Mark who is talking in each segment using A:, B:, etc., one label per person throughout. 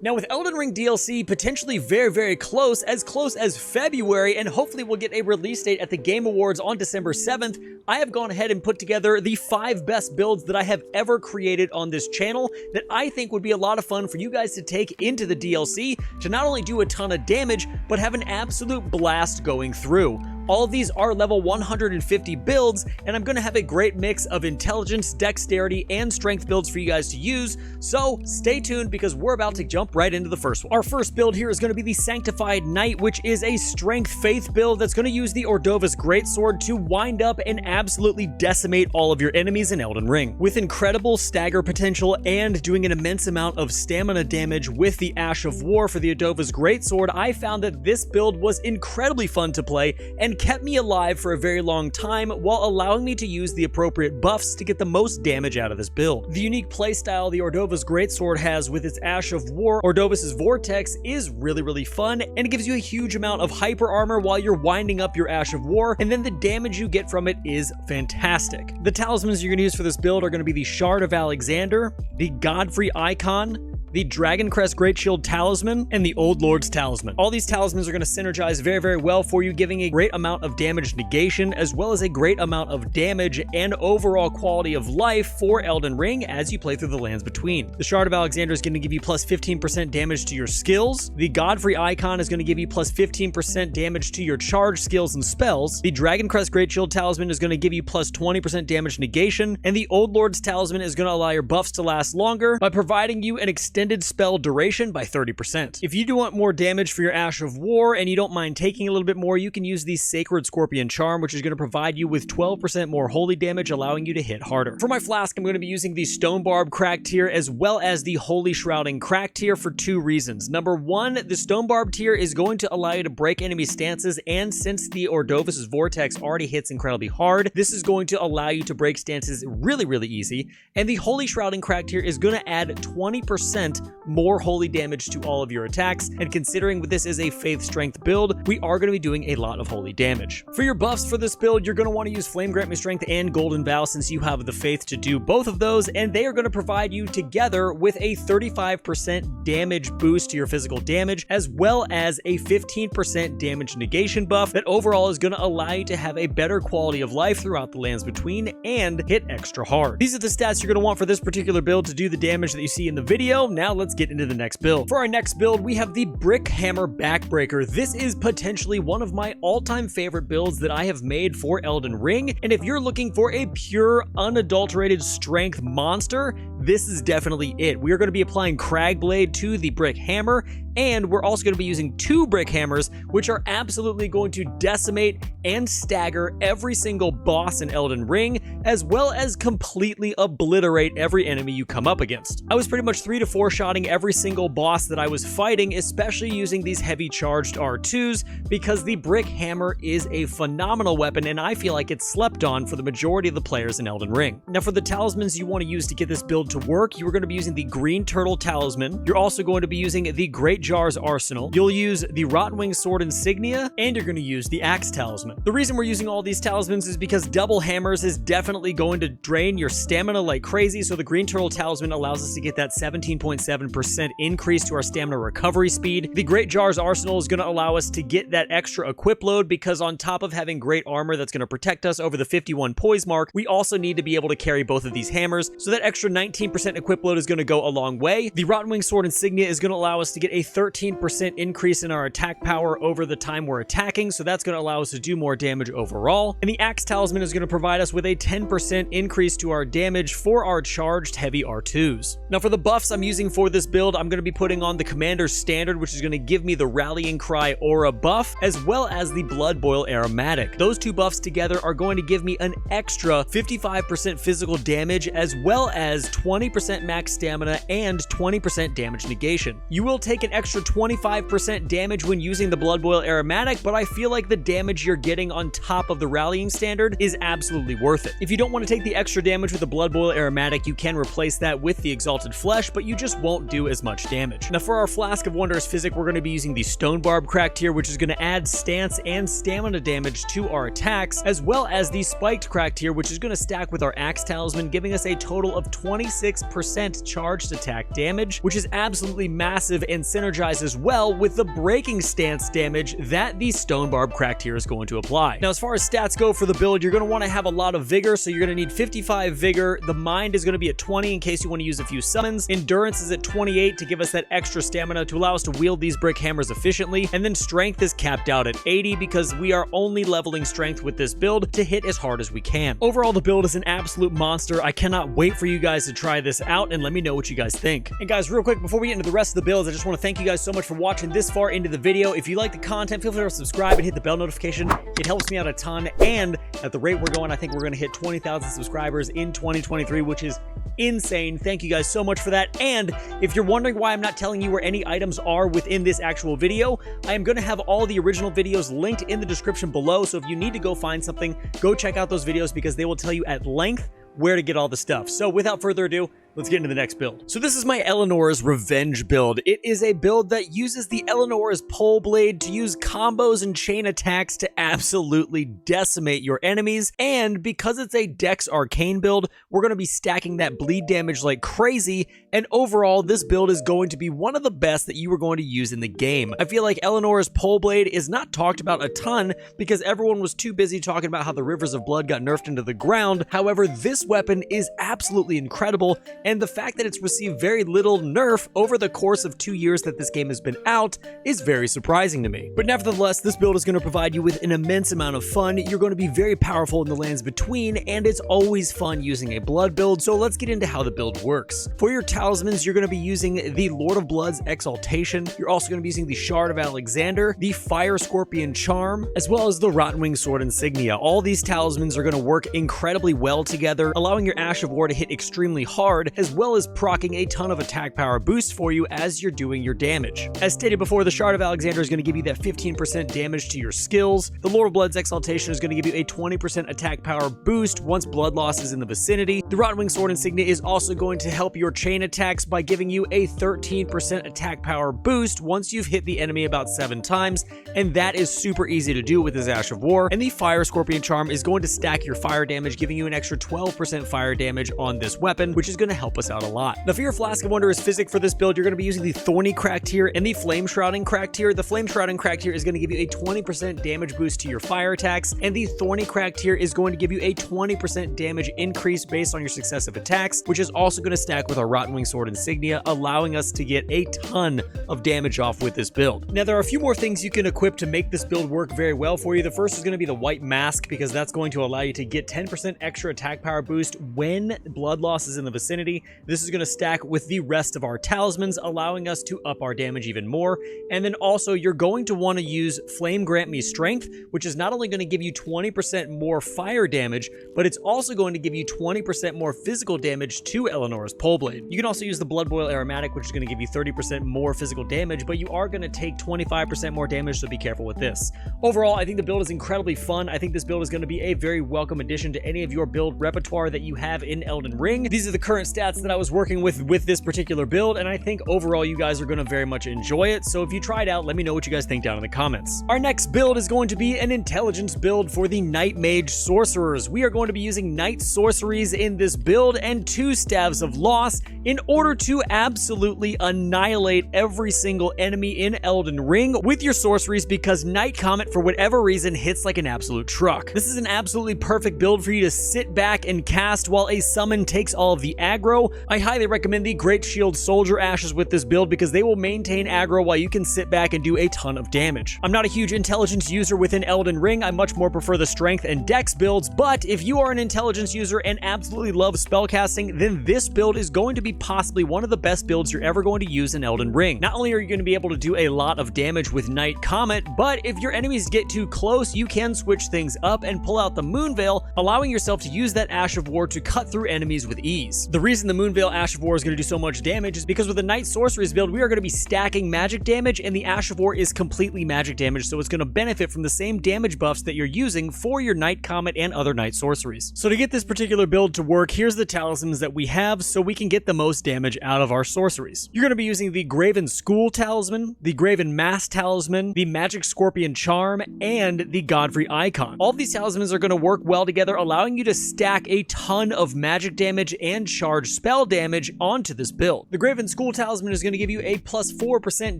A: Now with Elden Ring DLC potentially very close as February, and hopefully we'll get a release date at the Game Awards on December 7th, I have gone ahead and put together the 5 best builds that I have ever created on this channel that I think would be a lot of fun for you guys to take into the DLC to not only do a ton of damage, but have an absolute blast going through. All of these are level 150 builds, and I'm going to have a great mix of intelligence, dexterity, and strength builds for you guys to use, so stay tuned because we're about to jump right into the first one. Our first build here is going to be the Sanctified Knight, which is a strength faith build that's going to use the Ordova's Greatsword to wind up and absolutely decimate all of your enemies in Elden Ring. With incredible stagger potential and doing an immense amount of stamina damage with the Ash of War for the Ordova's Greatsword, I found that this build was incredibly fun to play and kept me alive for a very long time while allowing me to use the appropriate buffs to get the most damage out of this build. The unique playstyle the Ordova's Greatsword has with its Ash of War, Ordova's Vortex, is really fun, and it gives you a huge amount of hyper armor while you're winding up your Ash of War, and then the damage you get from it is fantastic. The talismans you're going to use for this build are going to be the Shard of Alexander, the Godfrey Icon, the Dragoncrest Great Shield Talisman, and the Old Lord's Talisman. All these talismans are going to synergize very well for you, giving a great amount of damage negation, as well as a great amount of damage and overall quality of life for Elden Ring as you play through the lands between. The Shard of Alexander is going to give you plus 15% damage to your skills. The Godfrey Icon is going to give you plus 15% damage to your charge skills and spells. The Dragoncrest Great Shield Talisman is going to give you plus 20% damage negation, and the Old Lord's Talisman is going to allow your buffs to last longer by providing you an extended spell duration by 30%. If you do want more damage for your Ash of War and you don't mind taking a little bit more, you can use the Sacred Scorpion Charm, which is going to provide you with 12% more holy damage, allowing you to hit harder. For my flask, I'm going to be using the Stone Barb Crack tier as well as the Holy Shrouding Crack tier for 2 reasons. Number 1, the Stone Barb tier is going to allow you to break enemy stances, and since the Ordova's Vortex already hits incredibly hard, this is going to allow you to break stances really easy. And the Holy Shrouding Crack tier is going to add 20% more holy damage to all of your attacks, and considering this is a faith strength build, we are going to be doing a lot of holy damage. For your buffs for this build, you're going to want to use Flame Grant Me Strength and Golden Vow since you have the faith to do both of those, and they are going to provide you together with a 35% damage boost to your physical damage, as well as a 15% damage negation buff that overall is going to allow you to have a better quality of life throughout the lands between and hit extra hard. These are the stats you're going to want for this particular build to do the damage that you see in the video. Now let's get into the next build. For our next build, we have the Brick Hammer Backbreaker. This is potentially one of my all-time favorite builds that I have made for Elden Ring, and if you're looking for a pure, unadulterated strength monster, this is definitely it. We are going to be applying Cragblade to the Brick Hammer, and we're also going to be using 2 Brick Hammers, which are absolutely going to decimate and stagger every single boss in Elden Ring, as well as completely obliterate every enemy you come up against. I was pretty much 3 to 4 shotting every single boss that I was fighting, especially using these heavy charged R2s, because the Brick Hammer is a phenomenal weapon, and I feel like it's slept on for the majority of the players in Elden Ring. Now for the talismans you want to use to get this build to work, you are going to be using the Green Turtle Talisman. You're also going to be using the Great Jar's Arsenal. You'll use the Rotwing Sword Insignia, and you're going to use the Axe Talisman. The reason we're using all these talismans is because double hammers is definitely going to drain your stamina like crazy, so the Green Turtle Talisman allows us to get that 17.7% increase to our stamina recovery speed. The Great Jar's Arsenal is going to allow us to get that extra equip load, because on top of having great armor that's going to protect us over the 51 poise mark, we also need to be able to carry both of these hammers, so that extra 19% equip load is going to go a long way. The Rotwing Sword Insignia is going to allow us to get a 13% increase in our attack power over the time we're attacking, so that's going to allow us to do more damage overall. And the Axe Talisman is going to provide us with a 10% increase to our damage for our charged heavy R2s. Now for the buffs I'm using for this build, I'm going to be putting on the Commander's Standard, which is going to give me the Rallying Cry aura buff, as well as the Blood Boil Aromatic. Those 2 buffs together are going to give me an extra 55% physical damage, as well as 20% max stamina and 20% damage negation. You will take an extra 25% damage when using the Blood Boil Aromatic, but I feel like the damage you're getting on top of the Rallying Standard is absolutely worth it. If you don't want to take the extra damage with the Blood Boil Aromatic, you can replace that with the Exalted Flesh, but you just won't do as much damage. Now for our Flask of Wondrous Physic, we're going to be using the Stone Barb cracked here, which is going to add stance and stamina damage to our attacks, as well as the Spiked cracked here, which is going to stack with our Axe Talisman, giving us a total of 26% charged attack damage, which is absolutely massive and synergizes well with the breaking stance damage that the Stone Barb cracked here is going to apply. Now as far as stats go for the build, you're going to want to have a lot of vigor, so you're going to need 55 vigor. The mind is going to be at 20 in case you want to use a few summons. Endurance is at 28 to give us that extra stamina to allow us to wield these brick hammers efficiently, and then strength is capped out at 80 because we are only leveling strength with this build to hit as hard as we can. Overall, the build is an absolute monster. I cannot wait for you guys to try this out and let me know what you guys think. And guys, real quick, before we get into the rest of the builds, I just want to thank you guys so much for watching this far into the video. If you like the content, feel free to subscribe and hit the bell notification. It helps me out a ton, and at the rate we're going, I think we're going to hit 20,000 subscribers in 2023, which is insane. Thank you guys so much for that. And if you're wondering why I'm not telling you where any items are within this actual video, I am going to have all the original videos linked in the description below, so if you need to go find something, go check out those videos because they will tell you at length where to get all the stuff. So without further ado, let's get into the next build. So this is my Eleonora's Revenge build. It is a build that uses the Eleonora's pole blade to use combos and chain attacks to absolutely decimate your enemies. And because it's a Dex Arcane build, we're going to be stacking that bleed damage like crazy. And overall, this build is going to be one of the best that you are going to use in the game. I feel like Eleonora's pole blade is not talked about a ton because everyone was too busy talking about how the Rivers of Blood got nerfed into the ground. However, this weapon is absolutely incredible, and the fact that it's received very little nerf over the course of 2 years that this game has been out is very surprising to me. But nevertheless, this build is going to provide you with an immense amount of fun. You're going to be very powerful in the lands between, and it's always fun using a blood build, so let's get into how the build works. For your talismans, you're going to be using the Lord of Blood's Exaltation. You're also going to be using the Shard of Alexander, the Fire Scorpion Charm, as well as the Rottenwing Sword Insignia. All these talismans are going to work incredibly well together, allowing your Ash of War to hit extremely hard, as well as proccing a ton of attack power boost for you as you're doing your damage. As stated before, the Shard of Alexander is going to give you that 15% damage to your skills. The Lord of Blood's Exaltation is going to give you a 20% attack power boost once blood loss is in the vicinity. The Rottenwing Sword Insignia is also going to help your chain attacks by giving you a 13% attack power boost once you've hit the enemy about 7 times, and that is super easy to do with his Ash of War. And the Fire Scorpion Charm is going to stack your fire damage, giving you an extra 12% fire damage on this weapon, which is going to help us out a lot. Now for your Flask of Wondrous Physic for this build, you're going to be using the Thorny cracked here and the Flame Shrouding cracked here. The Flame Shrouding cracked here is going to give you a 20% damage boost to your fire attacks, and the Thorny cracked here is going to give you a 20% damage increase based on your successive attacks, which is also going to stack with our Rottenwing Sword Insignia, allowing us to get a ton of damage off with this build. Now there are a few more things you can equip to make this build work very well for you. The first is going to be the White Mask, because that's going to allow you to get 10% extra attack power boost when blood loss is in the vicinity. This is going to stack with the rest of our talismans, allowing us to up our damage even more. And then also you're going to want to use Flame Grant Me Strength, which is not only going to give you 20% more fire damage, but it's also going to give you 20% more physical damage to Eleonora's pole blade. You can also use the Blood Boil Aromatic, which is going to give you 30% more physical damage, but you are going to take 25% more damage, so be careful with this. Overall, I think the build is incredibly fun. I think this build is going to be a very welcome addition to any of your build repertoire that you have in Elden Ring. These are the current stats that I was working with this particular build, and I think overall you guys are going to very much enjoy it. So if you try it out, let me know what you guys think down in the comments. Our next build is going to be an intelligence build for the Knight Mage Sorcerers. We are going to be using Knight Sorceries in this build and 2 Staves of Loss in order to absolutely annihilate every single enemy in Elden Ring with your sorceries, because Knight Comet, for whatever reason, hits like an absolute truck. This is an absolutely perfect build for you to sit back and cast while a summon takes all of the aggro. I highly recommend the Great Shield Soldier Ashes with this build because they will maintain aggro while you can sit back and do a ton of damage. I'm not a huge intelligence user within Elden Ring. I much more prefer the strength and dex builds, but if you are an intelligence user and absolutely love spellcasting, then this build is going to be possibly one of the best builds you're ever going to use in Elden Ring. Not only are you going to be able to do a lot of damage with Knight Comet, but if your enemies get too close, you can switch things up and pull out the Moon Veil, allowing yourself to use that Ash of War to cut through enemies with ease. The reason reason the Moonveil Ash of War is going to do so much damage is because with the Knight Sorceries build, we are going to be stacking magic damage, and the Ash of War is completely magic damage, so it's going to benefit from the same damage buffs that you're using for your Knight Comet and other Knight Sorceries. So to get this particular build to work, here's the talismans that we have so we can get the most damage out of our sorceries. You're going to be using the Graven School Talisman, the Graven Mask Talisman, the Magic Scorpion Charm, and the Godfrey Icon. All of these talismans are going to work well together, allowing you to stack a ton of magic damage and charge spell damage onto this build. The Graven School Talisman is going to give you a plus 4%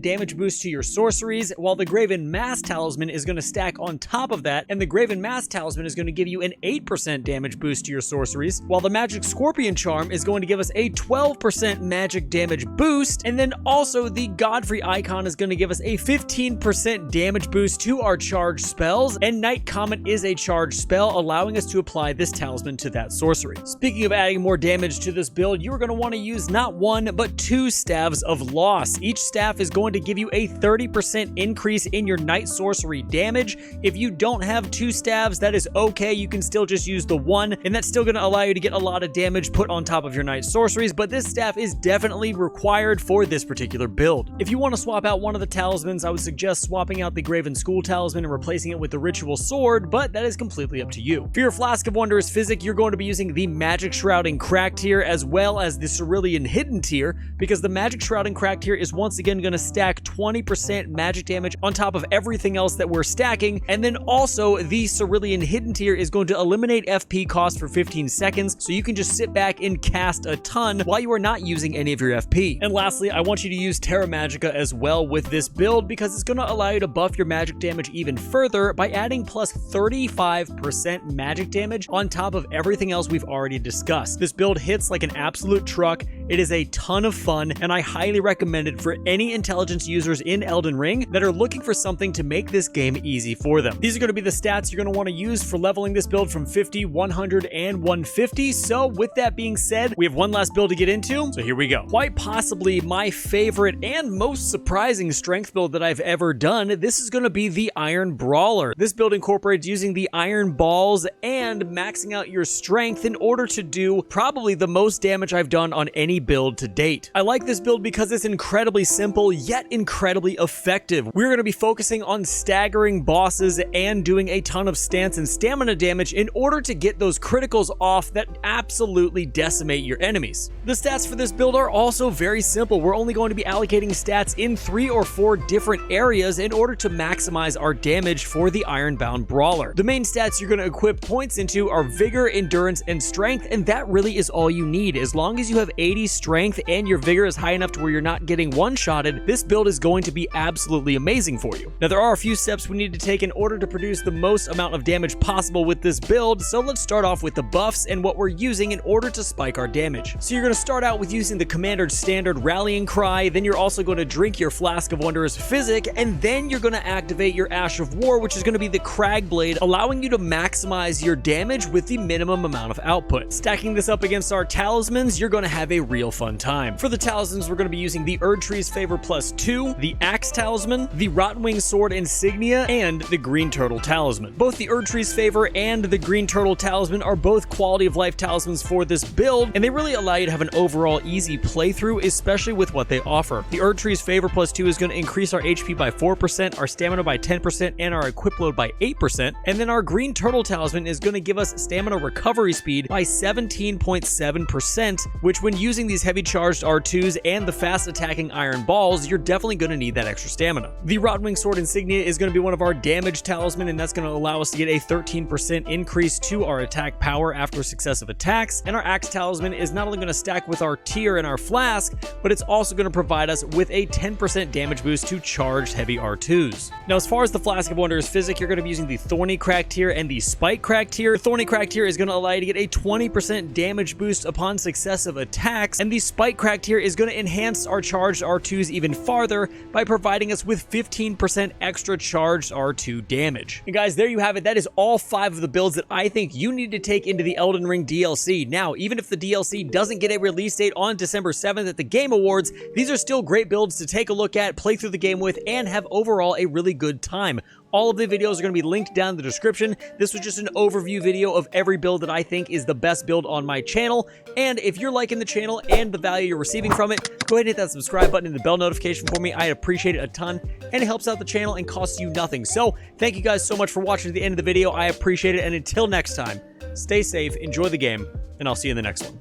A: damage boost to your sorceries, while the Graven Mask Talisman is going to stack on top of that, and the Graven Mask Talisman is going to give you an 8% damage boost to your sorceries, while the Magic Scorpion Charm is going to give us a 12% magic damage boost, and then also the Godfrey Icon is going to give us a 15% damage boost to our charged spells, and Knight Comet is a charged spell, allowing us to apply this talisman to that sorcery. Speaking of adding more damage to this build, you are going to want to use not one, but 2 Staves of Loss. Each staff is going to give you a 30% increase in your Knight Sorcery damage. If you don't have 2 staves, that is okay. You can still just use the 1, and that's still going to allow you to get a lot of damage put on top of your Knight Sorceries, but this staff is definitely required for this particular build. If you want to swap out one of the talismans, I would suggest swapping out the Graven School Talisman and replacing it with the Ritual Sword, but that is completely up to you. For your Flask of Wondrous Physic, you're going to be using the Magic Shrouding Crack tier as well as the Cerulean Hidden tier, because the Magic Shrouding Crack tier is once again going to stack 20% magic damage on top of everything else that we're stacking, and then also the Cerulean Hidden tier is going to eliminate FP cost for 15 seconds, so you can just sit back and cast a ton while you are not using any of your FP. And lastly, I want you to use Terra Magica as well with this build, because it's going to allow you to buff your magic damage even further by adding plus 35% magic damage on top of everything else we've already discussed. This build hits like an absolute truck. It is a ton of fun, and I highly recommend it for any intelligence users in Elden Ring that are looking for something to make this game easy for them. These are going to be the stats you're going to want to use for leveling this build from 50, 100, and 150. So with that being said, we have one last build to get into, so here we go. Quite possibly my favorite and most surprising strength build that I've ever done. This is going to be the Iron Brawler. This build incorporates using the Iron Balls and maxing out your strength in order to do probably the most damage I've done on any build to date. I like this build because it's incredibly simple yet incredibly effective. We're going to be focusing on staggering bosses and doing a ton of stance and stamina damage in order to get those criticals off that absolutely decimate your enemies. The stats for this build are also very simple. We're only going to be allocating stats in 3 or 4 different areas in order to maximize our damage for the Ironbound Brawler. The main stats you're going to equip points into are Vigor, Endurance, and Strength, and that really is all you need. As long as you have 80 strength and your vigor is high enough to where you're not getting one-shotted, this build is going to be absolutely amazing for you. Now, there are a few steps we need to take in order to produce the most amount of damage possible with this build, so let's start off with the buffs and what we're using in order to spike our damage. So you're going to start out with using the Commander's Standard Rallying Cry, then you're also going to drink your Flask of Wondrous Physic, and then you're going to activate your Ash of War, which is going to be the Crag Blade, allowing you to maximize your damage with the minimum amount of output. Stacking this up against our talismans, you're going to have a real fun time. For the talismans, we're going to be using the Erdtree's Favor +2, the Axe Talisman, the Rottenwing Sword Insignia, and the Green Turtle Talisman. Both the Erdtree's Favor and the Green Turtle Talisman are both quality of life talismans for this build, and they really allow you to have an overall easy playthrough, especially with what they offer. The Erdtree's Favor +2 is going to increase our HP by 4%, our stamina by 10%, and our equip load by 8%, and then our Green Turtle Talisman is going to give us stamina recovery speed by 17.7%, which when using these heavy charged R2s and the fast attacking Iron Balls, you're definitely going to need that extra stamina. The Rottenwing Sword Insignia is going to be one of our damage talisman, and that's going to allow us to get a 13% increase to our attack power after successive attacks, and our Axe Talisman is not only going to stack with our tier and our flask, but it's also going to provide us with a 10% damage boost to charged heavy R2s. Now, as far as the Flask of Wondrous Physic, you're going to be using the Thorny Crack tier and the Spike Crack tier. The Thorny Crack tier is going to allow you to get a 20% damage boost upon successive attacks, and the Spike Crack tier is going to enhance our charged R2s even farther by providing us with 15% extra charged R2 damage. And guys, there you have it. That is all 5 of the builds that I think you need to take into the Elden Ring DLC. Now, even if the DLC doesn't get a release date on December 7th at the Game Awards, these are still great builds to take a look at, play through the game with, and have overall a really good time. All of the videos are going to be linked down in the description. This was just an overview video of every build that I think is the best build on my channel. And if you're liking the channel and the value you're receiving from it, go ahead and hit that subscribe button and the bell notification for me. I appreciate it a ton, and it helps out the channel and costs you nothing. So thank you guys so much for watching to the end of the video. I appreciate it, and until next time, stay safe, enjoy the game, and I'll see you in the next one.